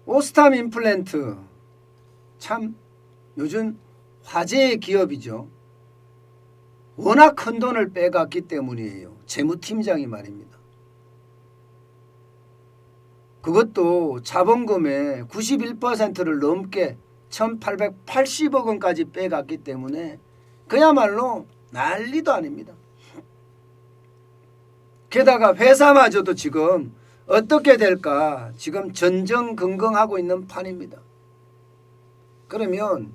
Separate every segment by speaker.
Speaker 1: 오스탐 임플란트 참 요즘 화제의 기업이죠. 워낙 큰 돈을 빼갔기 때문이에요. 재무팀장이 말입니다. 그것도 자본금의 91%를 넘게 1880억 원까지 빼갔기 때문에 그야말로 난리도 아닙니다. 게다가 회사마저도 지금 어떻게 될까 지금 전전긍긍하고 있는 판입니다. 그러면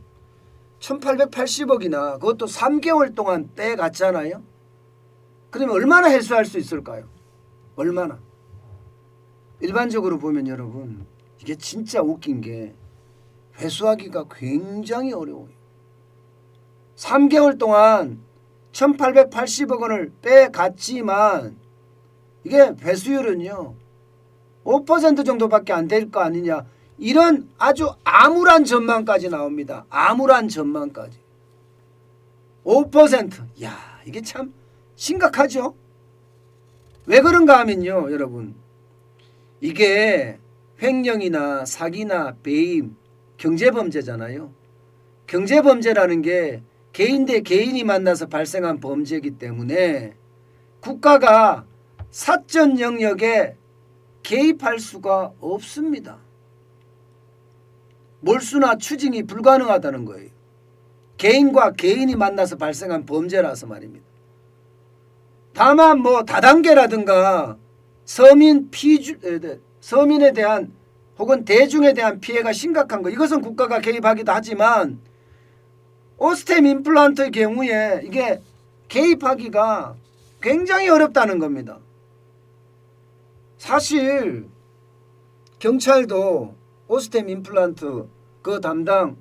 Speaker 1: 1880억이나 그것도 3개월 동안 빼갔잖아요. 그러면 얼마나 회수할 수 있을까요? 얼마나? 일반적으로 보면 여러분 이게 진짜 웃긴 게 회수하기가 굉장히 어려워요. 3개월 동안 1880억 원을 빼갔지만 이게 회수율은요 5% 정도밖에 안 될 거 아니냐, 이런 아주 암울한 전망까지 나옵니다. 암울한 전망까지 5%. 야, 이게 참 심각하죠. 왜 그런가 하면요 여러분, 이게 횡령이나 사기나 배임, 경제범죄잖아요. 경제범죄라는 게 개인 대 개인이 만나서 발생한 범죄이기 때문에 국가가 사적 영역에 개입할 수가 없습니다. 몰수나 추징이 불가능하다는 거예요. 개인과 개인이 만나서 발생한 범죄라서 말입니다. 다만 뭐 다단계라든가 서민에 대한 혹은 대중에 대한 피해가 심각한 거, 이것은 국가가 개입하기도 하지만 오스템 임플란트의 경우에 이게 개입하기가 굉장히 어렵다는 겁니다. 사실 경찰도 오스템 임플란트 그 담당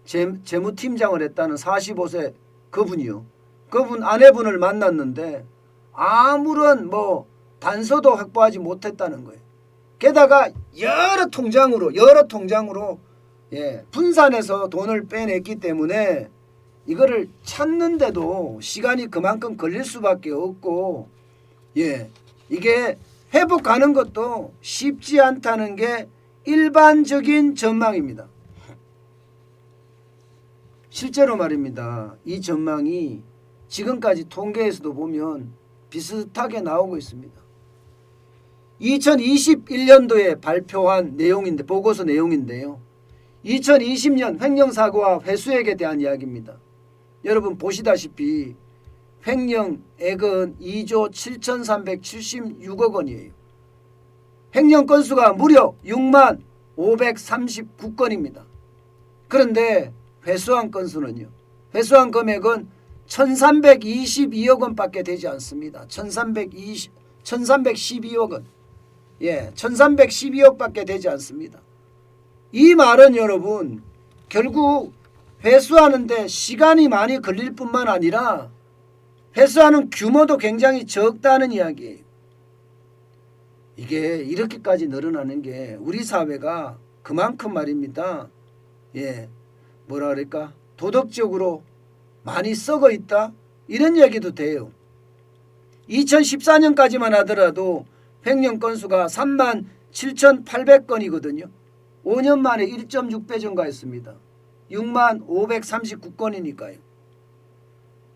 Speaker 1: 재무팀장을 했다는 45세 그분이요. 그분 아내분을 만났는데 아무런 뭐 단서도 확보하지 못했다는 거예요. 게다가 여러 통장으로 분산해서 돈을 빼냈기 때문에 이거를 찾는데도 시간이 그만큼 걸릴 수밖에 없고, 이게 회복하는 것도 쉽지 않다는 게 일반적인 전망입니다. 실제로 말입니다. 이 전망이 지금까지 통계에서도 보면 비슷하게 나오고 있습니다. 2021년도에 발표한 내용인데, 보고서 내용인데요. 2020년 횡령사고와 회수액에 대한 이야기입니다. 여러분 보시다시피 횡령액은 2조 7,376억 원이에요. 횡령 건수가 무려 6만 539건입니다. 그런데 회수한 건수는요, 회수한 금액은 1,322억 원밖에 되지 않습니다. 1,312억 원. 1,312억밖에 되지 않습니다. 이 말은 여러분 결국 회수하는데 시간이 많이 걸릴 뿐만 아니라 회수하는 규모도 굉장히 적다는 이야기예요. 이게 이렇게까지 늘어나는 게 우리 사회가 그만큼 말입니다. 뭐라 그럴까? 도덕적으로 많이 썩어 있다? 이런 얘기도 돼요. 2014년까지만 하더라도 횡령 건수가 3만 7,800건이거든요. 5년 만에 1.6배 증가했습니다. 6만 539건이니까요.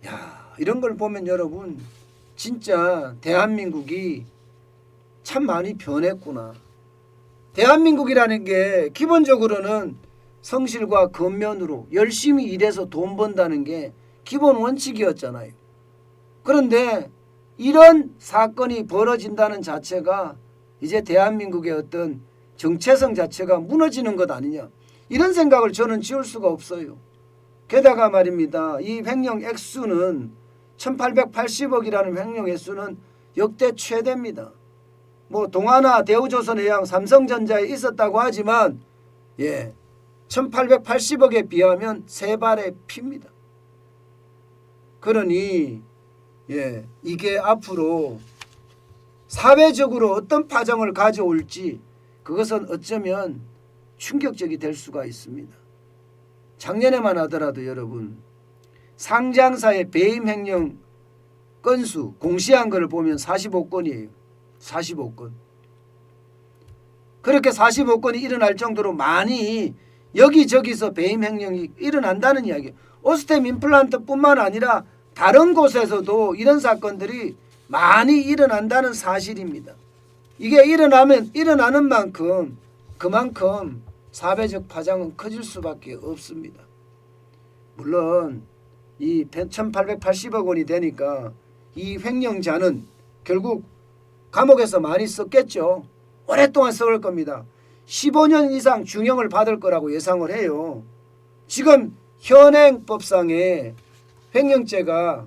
Speaker 1: 야, 이런 걸 보면 여러분 진짜 대한민국이 참 많이 변했구나. 대한민국이라는 게 기본적으로는 성실과 근면으로 열심히 일해서 돈 번다는 게 기본 원칙이었잖아요. 그런데 이런 사건이 벌어진다는 자체가 이제 대한민국의 어떤 정체성 자체가 무너지는 것 아니냐, 이런 생각을 저는 지울 수가 없어요. 게다가 말입니다. 이 횡령 액수는 1880억이라는 횡령 액수는 역대 최대입니다. 뭐 동아나 대우조선해양 삼성전자에 있었다고 하지만 1880억에 비하면 세 발의 피입니다. 그러니 이게 앞으로 사회적으로 어떤 파장을 가져올지 그것은 어쩌면 충격적이 될 수가 있습니다. 작년에만 하더라도 여러분 상장사의 배임 횡령 건수 공시한 것을 보면 45건이에요. 45건. 그렇게 45건이 일어날 정도로 많이 여기저기서 배임 횡령이 일어난다는 이야기예요. 오스템 임플란트뿐만 아니라 다른 곳에서도 이런 사건들이 많이 일어난다는 사실입니다. 이게 일어나는 만큼 그만큼 사회적 파장은 커질 수밖에 없습니다. 물론 이 1880억 원이 되니까 이 횡령자는 결국 감옥에서 많이 썼겠죠. 오랫동안 썩을 겁니다. 15년 이상 중형을 받을 거라고 예상을 해요. 지금 현행법상의 횡령죄가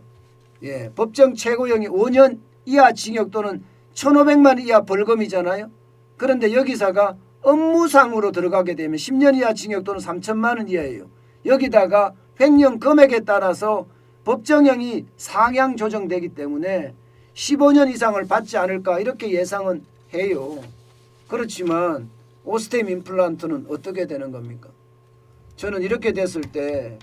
Speaker 1: 법정 최고형이 5년 이하 징역 또는 1,500만 이하 벌금이잖아요. 그런데 여기서가 업무상으로 들어가게 되면 10년 이하 징역 또는 3천만 원 이하예요. 여기다가 횡령 금액에 따라서 법정형이 상향 조정되기 때문에 15년 이상을 받지 않을까 이렇게 예상은 해요. 그렇지만 오스템 임플란트는 어떻게 되는 겁니까? 저는 이렇게 됐을 때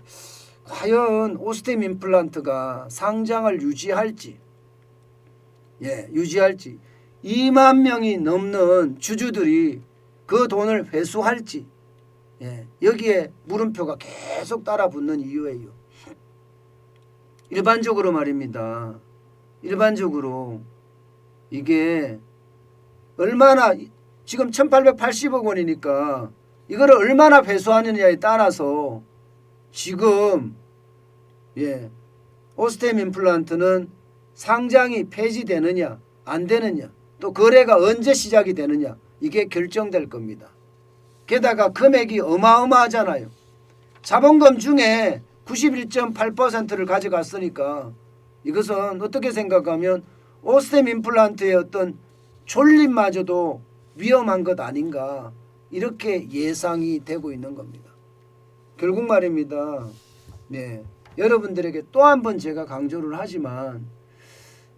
Speaker 1: 과연 오스템 임플란트가 상장을 유지할지 2만 명이 넘는 주주들이 그 돈을 회수할지 여기에 물음표가 계속 따라붙는 이유예요. 일반적으로 말입니다. 일반적으로 이게 얼마나 지금 1880억 원이니까 이거를 얼마나 회수하느냐에 따라서 지금 오스템 임플란트는 상장이 폐지되느냐 안 되느냐 또 거래가 언제 시작이 되느냐 이게 결정될 겁니다. 게다가 금액이 어마어마하잖아요. 자본금 중에 91.8%를 가져갔으니까 이것은 어떻게 생각하면 오스템 임플란트의 어떤 존립마저도 위험한 것 아닌가 이렇게 예상이 되고 있는 겁니다. 결국 말입니다. 여러분들에게 또 한 번 제가 강조를 하지만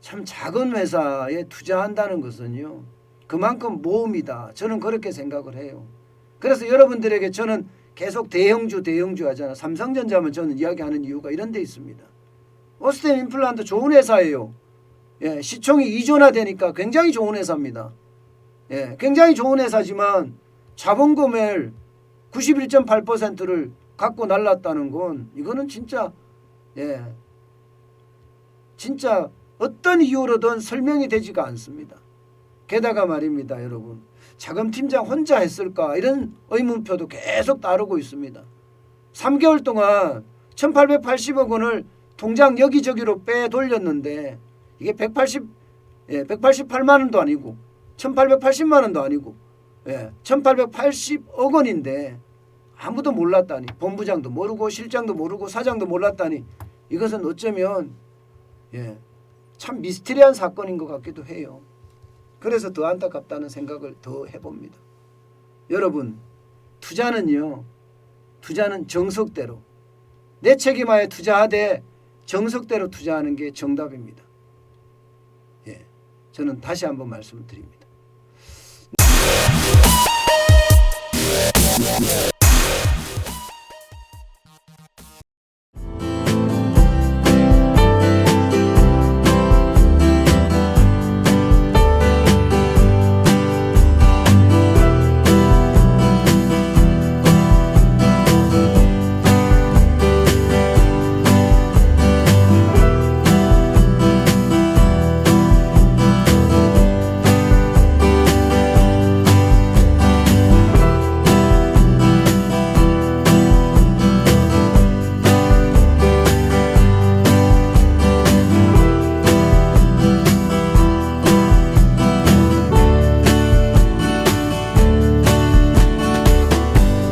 Speaker 1: 참 작은 회사에 투자한다는 것은요 그만큼 모험이다. 저는 그렇게 생각을 해요. 그래서 여러분들에게 저는 계속 대형주 하잖아. 삼성전자만 저는 이야기하는 이유가 이런 데 있습니다. 오스템 임플란트 좋은 회사예요. 시총이 2조나 되니까 굉장히 좋은 회사입니다. 굉장히 좋은 회사지만 자본금을 91.8%를 갖고 날랐다는 건 이거는 진짜 어떤 이유로든 설명이 되지가 않습니다. 게다가 말입니다, 여러분. 자금팀장 혼자 했을까 이런 의문표도 계속 따르고 있습니다. 3개월 동안 1880억 원을 통장 여기저기로 빼돌렸는데 이게 188만 원도 아니고 1880만 원도 아니고 1880억 원인데 아무도 몰랐다니. 본부장도 모르고 실장도 모르고 사장도 몰랐다니. 이것은 어쩌면 참 미스테리한 사건인 것 같기도 해요. 그래서 더 안타깝다는 생각을 더 해봅니다. 여러분, 투자는 정석대로 내 책임하에 투자하되 정석대로 투자하는 게 정답입니다. 저는 다시 한번 말씀을 드립니다.